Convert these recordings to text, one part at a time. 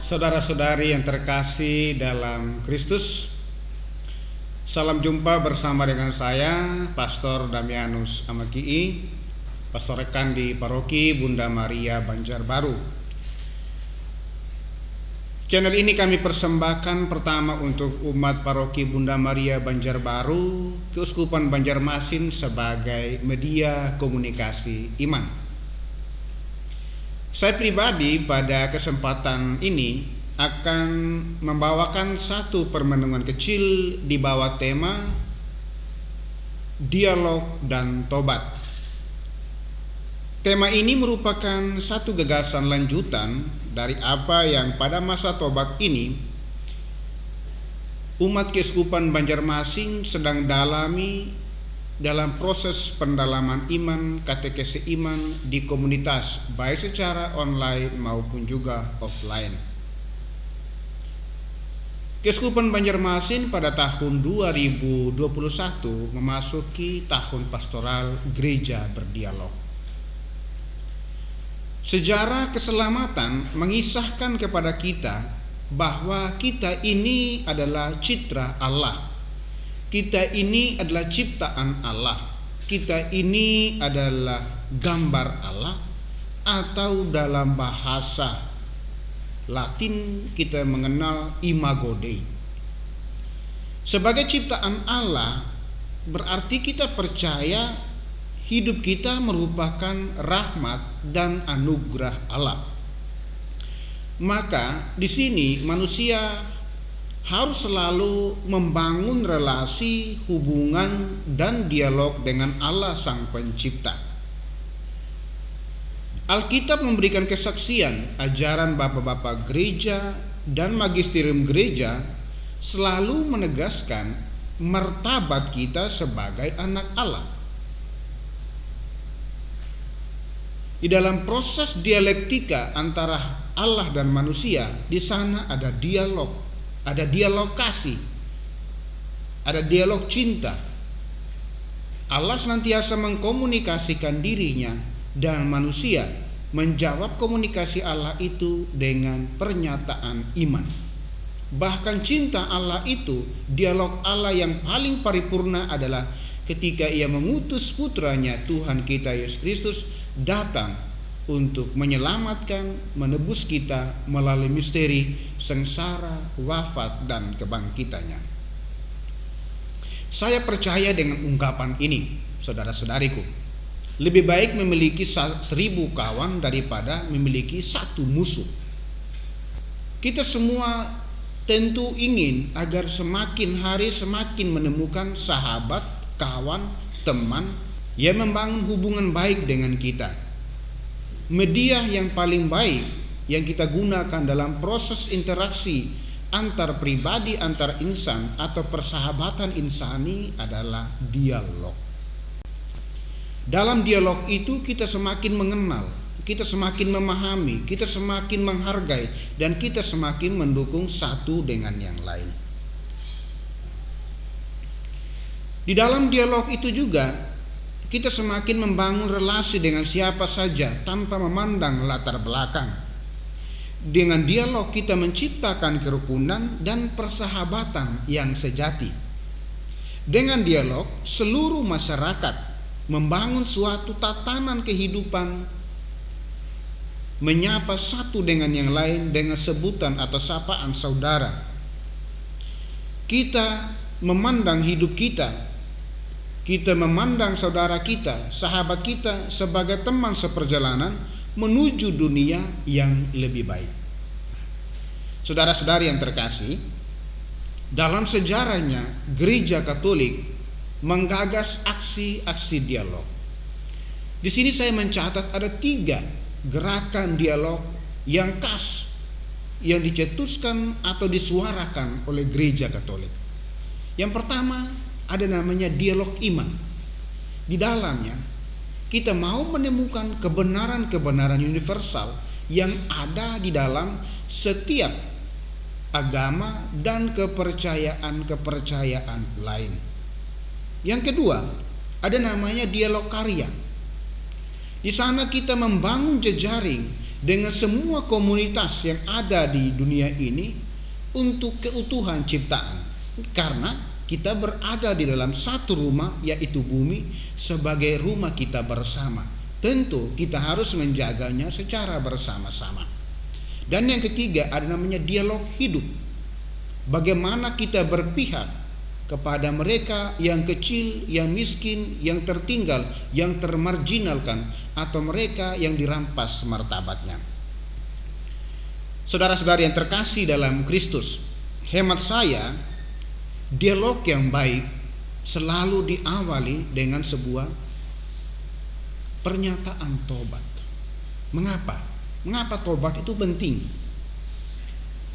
Saudara-saudari yang terkasih dalam Kristus, salam jumpa bersama dengan saya, Pastor Damianus Amakii, pastor rekan di Paroki Bunda Maria Banjarbaru. Channel ini kami persembahkan pertama untuk umat Paroki Bunda Maria Banjarbaru, Keuskupan Banjarmasin sebagai media komunikasi iman. Saya pribadi pada kesempatan ini akan membawakan satu permenungan kecil di bawah tema Dialog dan Tobat. Tema ini merupakan satu gagasan lanjutan dari apa yang pada masa tobat ini umat Keuskupan Banjarmasin sedang dalami dalam proses pendalaman iman, katekese iman di komunitas, baik secara online maupun juga offline. Keuskupan Banjarmasin pada tahun 2021 memasuki tahun pastoral gereja berdialog. Sejarah keselamatan mengisahkan kepada kita bahwa kita ini adalah citra Allah. Kita ini adalah ciptaan Allah. Kita ini adalah gambar Allah, atau dalam bahasa Latin kita mengenal imago Dei. Sebagai ciptaan Allah berarti kita percaya hidup kita merupakan rahmat dan anugerah Allah. Maka di sini manusia harus selalu membangun relasi, hubungan, dan dialog dengan Allah Sang Pencipta. Alkitab memberikan kesaksian, ajaran bapak-bapak gereja dan magisterium gereja selalu menegaskan martabat kita sebagai anak Allah. Di dalam proses dialektika antara Allah dan manusia, di sana ada dialog. Ada dialog kasih, ada dialog cinta. Allah senantiasa mengkomunikasikan dirinya dan manusia menjawab komunikasi Allah itu dengan pernyataan iman. Bahkan cinta Allah itu, dialog Allah yang paling paripurna adalah ketika Ia mengutus putranya Tuhan kita Yesus Kristus datang untuk menyelamatkan, menebus kita melalui misteri sengsara, wafat, dan kebangkitannya. Saya percaya dengan ungkapan ini, saudara-saudariku. Lebih baik memiliki 1000 kawan daripada memiliki satu musuh. Kita semua tentu ingin agar semakin hari semakin menemukan sahabat, kawan, teman yang membangun hubungan baik dengan kita. Media yang paling baik yang kita gunakan dalam proses interaksi antar pribadi, antar insan atau persahabatan insani adalah dialog. Dalam dialog itu kita semakin mengenal, kita semakin memahami, kita semakin menghargai, dan kita semakin mendukung satu dengan yang lain. Di dalam dialog itu juga kita semakin membangun relasi dengan siapa saja tanpa memandang latar belakang. Dengan dialog kita menciptakan kerukunan dan persahabatan yang sejati. Dengan dialog seluruh masyarakat membangun suatu tatanan kehidupan, menyapa satu dengan yang lain dengan sebutan atau sapaan saudara. Kita memandang hidup kita memandang saudara kita, sahabat kita sebagai teman seperjalanan menuju dunia yang lebih baik. Saudara-saudari yang terkasih, dalam sejarahnya Gereja Katolik menggagas aksi-aksi dialog. Di sini saya mencatat ada 3 gerakan dialog yang khas yang dicetuskan atau disuarakan oleh Gereja Katolik. Yang pertama, ada namanya dialog iman. Di dalamnya kita mau menemukan kebenaran-kebenaran universal yang ada di dalam setiap agama dan kepercayaan-kepercayaan lain. Yang kedua, ada namanya dialog karya. Di sana kita membangun jejaring dengan semua komunitas yang ada di dunia ini untuk keutuhan ciptaan. Karena kita berada di dalam satu rumah, yaitu bumi, sebagai rumah kita bersama. Tentu kita harus menjaganya secara bersama-sama. Dan yang ketiga ada namanya dialog hidup. Bagaimana kita berpihak kepada mereka yang kecil, yang miskin, yang tertinggal, yang termarginalkan, atau mereka yang dirampas martabatnya. Saudara-saudari yang terkasih dalam Kristus, hemat saya, dialog yang baik selalu diawali dengan sebuah pernyataan tobat. Mengapa? Mengapa tobat itu penting?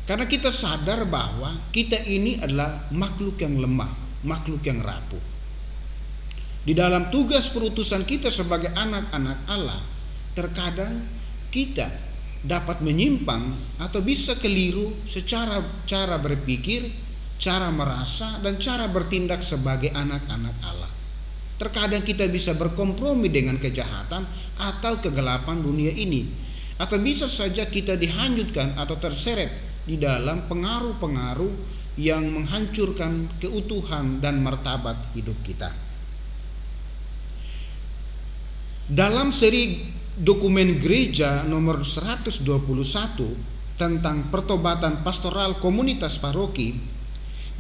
Karena kita sadar bahwa kita ini adalah makhluk yang lemah, makhluk yang rapuh. Di dalam tugas perutusan kita sebagai anak-anak Allah, terkadang kita dapat menyimpang atau bisa keliru secara cara berpikir, cara merasa, dan cara bertindak sebagai anak-anak Allah. Terkadang kita bisa berkompromi dengan kejahatan atau kegelapan dunia ini, atau bisa saja kita dihanyutkan atau terseret di dalam pengaruh-pengaruh yang menghancurkan keutuhan dan martabat hidup kita. Dalam seri dokumen gereja nomor 121 tentang pertobatan pastoral komunitas paroki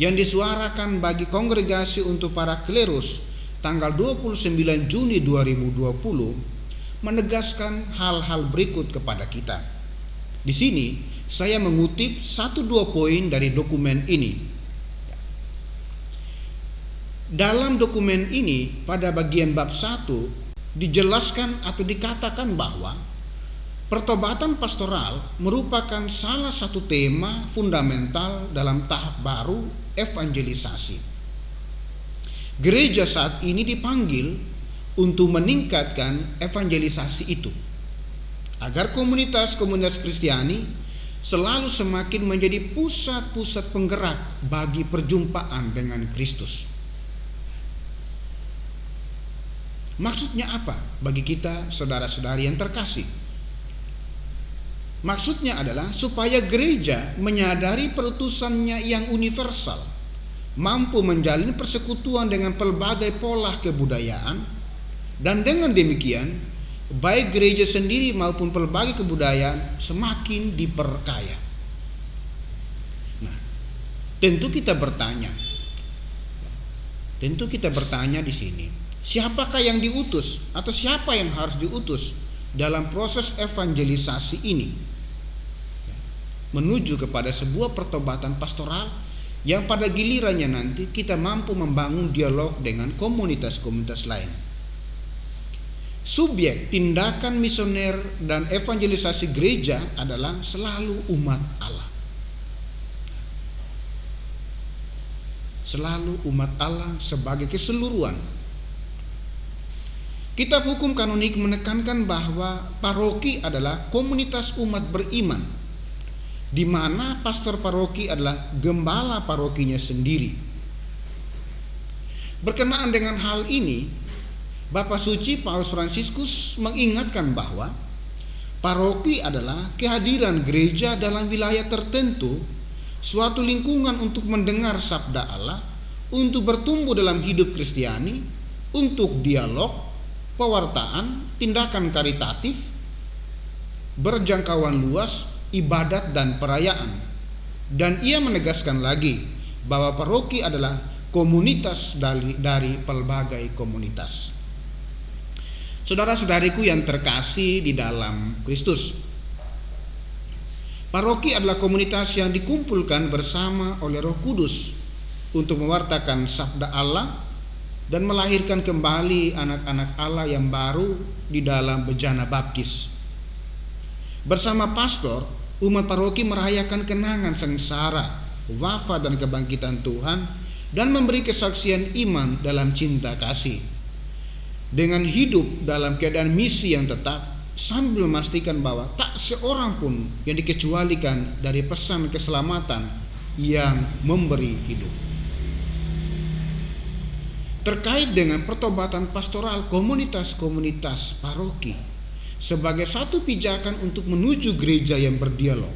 yang disuarakan bagi kongregasi untuk para klerus tanggal 29 Juni 2020 menegaskan hal-hal berikut kepada kita. Di sini saya mengutip 1-2 poin dari dokumen ini. Dalam dokumen ini pada bagian bab 1 dijelaskan atau dikatakan bahwa pertobatan pastoral merupakan salah satu tema fundamental dalam tahap baru evangelisasi. Gereja saat ini dipanggil untuk meningkatkan evangelisasi itu, agar komunitas-komunitas Kristiani selalu semakin menjadi pusat-pusat penggerak bagi perjumpaan dengan Kristus. Maksudnya apa bagi kita saudara-saudari yang terkasih? Maksudnya adalah supaya gereja menyadari perutusannya yang universal, mampu menjalin persekutuan dengan pelbagai pola kebudayaan, dan dengan demikian baik gereja sendiri maupun pelbagai kebudayaan semakin diperkaya. Nah, tentu kita bertanya di sini, siapakah yang diutus atau siapa yang harus diutus dalam proses evangelisasi ini menuju kepada sebuah pertobatan pastoral yang pada gilirannya nanti kita mampu membangun dialog dengan komunitas-komunitas lain. Subjek tindakan misioner dan evangelisasi gereja adalah selalu umat Allah. Selalu umat Allah sebagai keseluruhan. Kitab Hukum Kanonik menekankan bahwa paroki adalah komunitas umat beriman, di mana pastor paroki adalah gembala parokinya sendiri. Berkenaan dengan hal ini, Bapak Suci Paus Fransiskus mengingatkan bahwa paroki adalah kehadiran gereja dalam wilayah tertentu, suatu lingkungan untuk mendengar sabda Allah, untuk bertumbuh dalam hidup Kristiani, untuk dialog, pewartaan, tindakan karitatif, berjangkauan luas, ibadat dan perayaan. Dan ia menegaskan lagi bahwa paroki adalah komunitas dari pelbagai komunitas. Saudara-saudariku yang terkasih di dalam Kristus, paroki adalah komunitas yang dikumpulkan bersama oleh Roh Kudus untuk mewartakan sabda Allah dan melahirkan kembali anak-anak Allah yang baru di dalam bejana baptis. Bersama pastor, umat paroki merayakan kenangan sengsara, wafat dan kebangkitan Tuhan, dan memberi kesaksian iman dalam cinta kasih. Dengan hidup dalam keadaan misi yang tetap, sambil memastikan bahwa tak seorang pun yang dikecualikan dari pesan keselamatan yang memberi hidup. Terkait dengan pertobatan pastoral komunitas-komunitas paroki, sebagai satu pijakan untuk menuju gereja yang berdialog.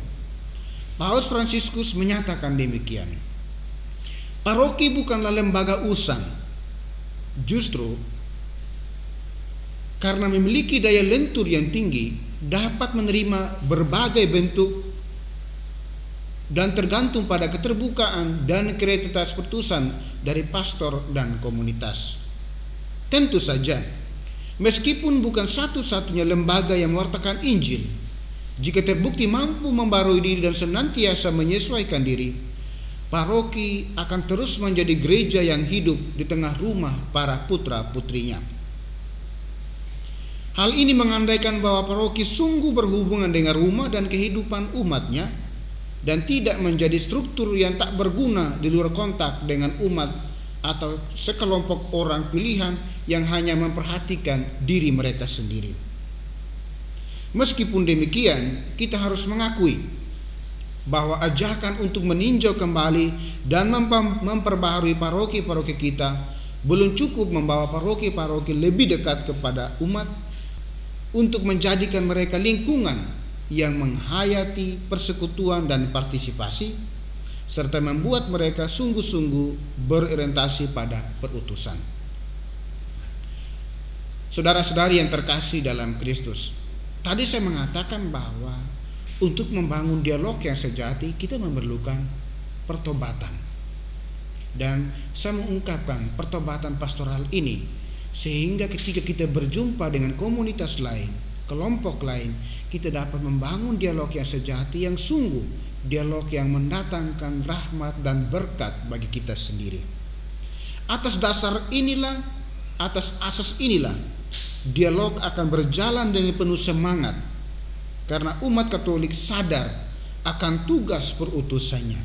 Paus Fransiskus menyatakan demikian. Paroki bukanlah lembaga usang. Justru karena memiliki daya lentur yang tinggi, dapat menerima berbagai bentuk dan tergantung pada keterbukaan dan kreativitas putusan dari pastor dan komunitas. Tentu saja, meskipun bukan satu-satunya lembaga yang mewartakan Injil, jika terbukti mampu membarui diri dan senantiasa menyesuaikan diri, paroki akan terus menjadi gereja yang hidup di tengah rumah para putra-putrinya. Hal ini mengandaikan bahwa paroki sungguh berhubungan dengan rumah dan kehidupan umatnya, dan tidak menjadi struktur yang tak berguna di luar kontak dengan umat atau sekelompok orang pilihan yang hanya memperhatikan diri mereka sendiri. Meskipun demikian, kita harus mengakui bahwa ajakan untuk meninjau kembali dan memperbaharui paroki-paroki kita belum cukup membawa paroki-paroki lebih dekat kepada umat untuk menjadikan mereka lingkungan yang menghayati persekutuan dan partisipasi, serta membuat mereka sungguh-sungguh berorientasi pada perutusan. Saudara-saudari yang terkasih dalam Kristus, tadi saya mengatakan bahwa untuk membangun dialog yang sejati kita memerlukan pertobatan. Dan saya mengungkapkan pertobatan pastoral ini sehingga ketika kita berjumpa dengan komunitas lain, kelompok lain, kita dapat membangun dialog yang sejati, yang sungguh dialog yang mendatangkan rahmat dan berkat bagi kita sendiri. Atas asas inilah dialog akan berjalan dengan penuh semangat, karena umat Katolik sadar akan tugas perutusannya.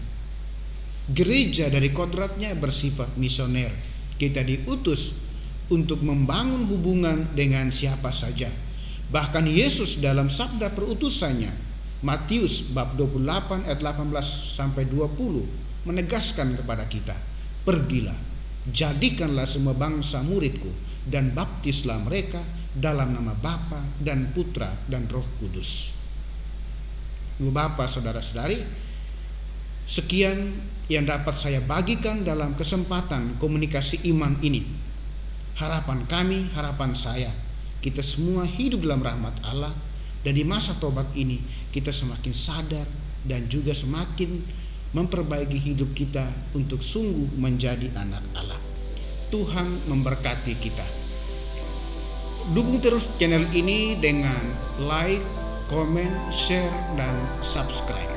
Gereja dari kodratnya bersifat misioner. Kita diutus untuk membangun hubungan dengan siapa saja. Bahkan Yesus dalam sabda perutusannya, Matius bab 28 ayat 18 sampai 20, menegaskan kepada kita, "Pergilah, jadikanlah semua bangsa muridku, dan baptislah mereka dalam nama Bapa dan Putra dan Roh Kudus." Bapak, saudara-saudari, sekian yang dapat saya bagikan dalam kesempatan komunikasi iman ini. Harapan kami, harapan saya, kita semua hidup dalam rahmat Allah, dan di masa tobat ini kita semakin sadar dan juga semakin memperbaiki hidup kita untuk sungguh menjadi anak Allah. Tuhan memberkati kita. Dukung terus channel ini dengan like, komen, share, dan subscribe.